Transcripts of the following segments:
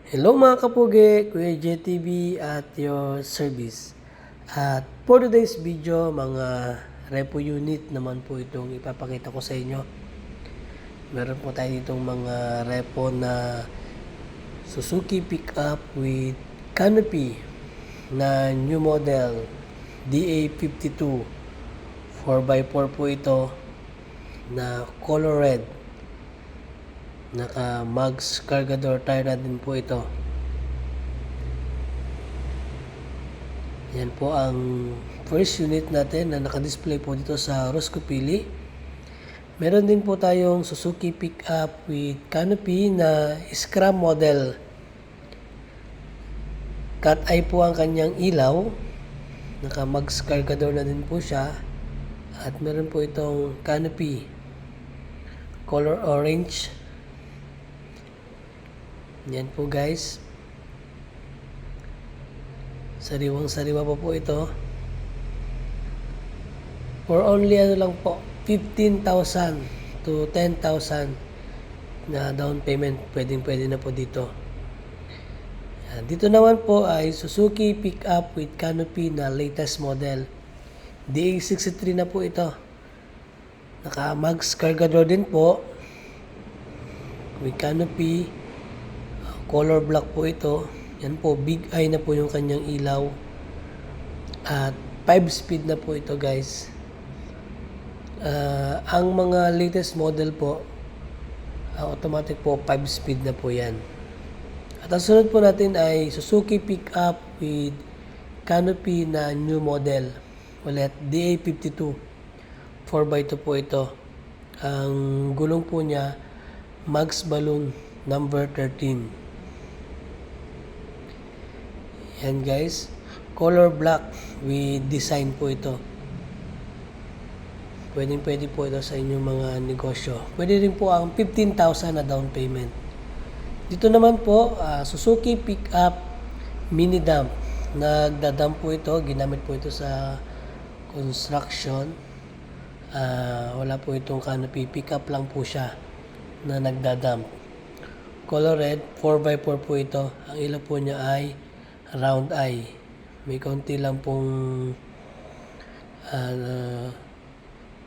Hello mga kapugi, Kuya JTV at your service. At for today's video, mga repo unit naman po itong ipapakita ko sa inyo. Meron po tayo ditong mga repo na Suzuki pickup with canopy na new model DA52 4x4 po ito na color red. Naka mags cargador tire na din po ito. Yan po ang first unit natin na naka-display po dito sa Roscoe Pili. Meron din po tayong Suzuki pickup with canopy na Scram model. Cat eye po ang kanyang ilaw. Naka mags cargador na din po siya. At meron po itong canopy color orange. Yan po guys. Sariwang-sariwa po ito. For only lang po, 15,000 to 10,000 na down payment. Pwede na po dito. Yan. Dito naman po ay Suzuki pickup with canopy na latest model. DA63 na po ito. Naka mags cargador din po. With canopy. Color black po ito. Yan po, big eye na po yung kanyang ilaw. At 5-speed na po ito guys. Ang mga latest model po, automatic po 5-speed na po yan. At ang sunod po natin ay Suzuki pickup with canopy na new model. Ulit, DA52 4x2 po ito. Ang gulong po niya, mags balloon number 13. Yan guys, color black with design po ito. Pwede po ito sa inyong mga negosyo. Pwede rin po ang 15,000 na down payment. Dito naman po, Suzuki pickup mini dump. Nagdadump po ito, ginamit po ito sa construction. Wala po itong canopy, pickup lang po siya na nagdadump. Color red, 4x4 po ito. Ang ilaw po niya ay round eye. May konti lang pong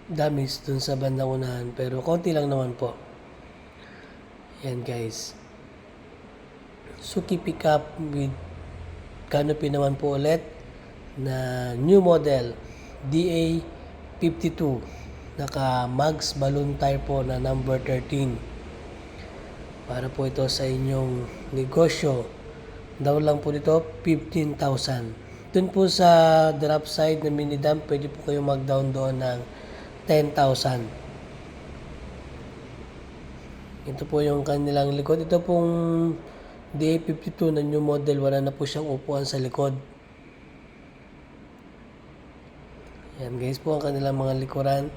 damage dun sa bandang unahan, pero konti lang naman po. Yan guys. Suzuki pickup with canopy naman po ulit na new model DA52. Naka mags balloon tire po na number 13. Para po ito sa inyong negosyo. Daw lang po dito 15,000. Dun po sa drop side na mini dump, pwede po kayo mag-down doon ng 10,000. Ito po yung kanilang likod. Ito pong DA52 na new model, wala na po siyang upuan sa likod. Yan guys po ang kanilang mga likuran.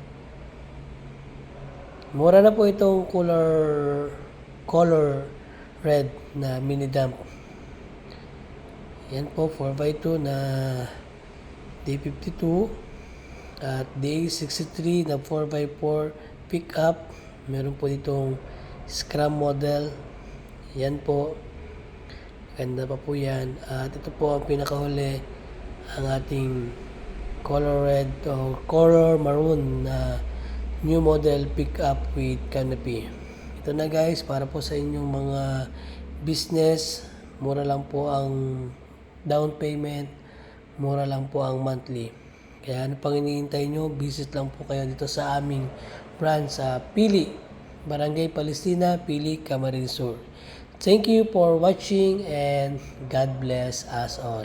Mura na po itong color red na mini dump. Yan po, 4x2 na D52 at D63 na 4x4 pickup. Meron po ditong Scram model. Yan po. Ganda pa po yan. At ito po ang pinakahuli, ang ating color red o color maroon na new model pickup with canopy. Ito na guys, para po sa inyong mga business. Mura lang po ang down payment, mura lang po ang monthly. Kaya ano pang hinihintay nyo, visit lang po kayo dito sa aming branch sa Pili, Barangay Palestina, Pili, Camarines Sur. Thank you for watching and God bless us all.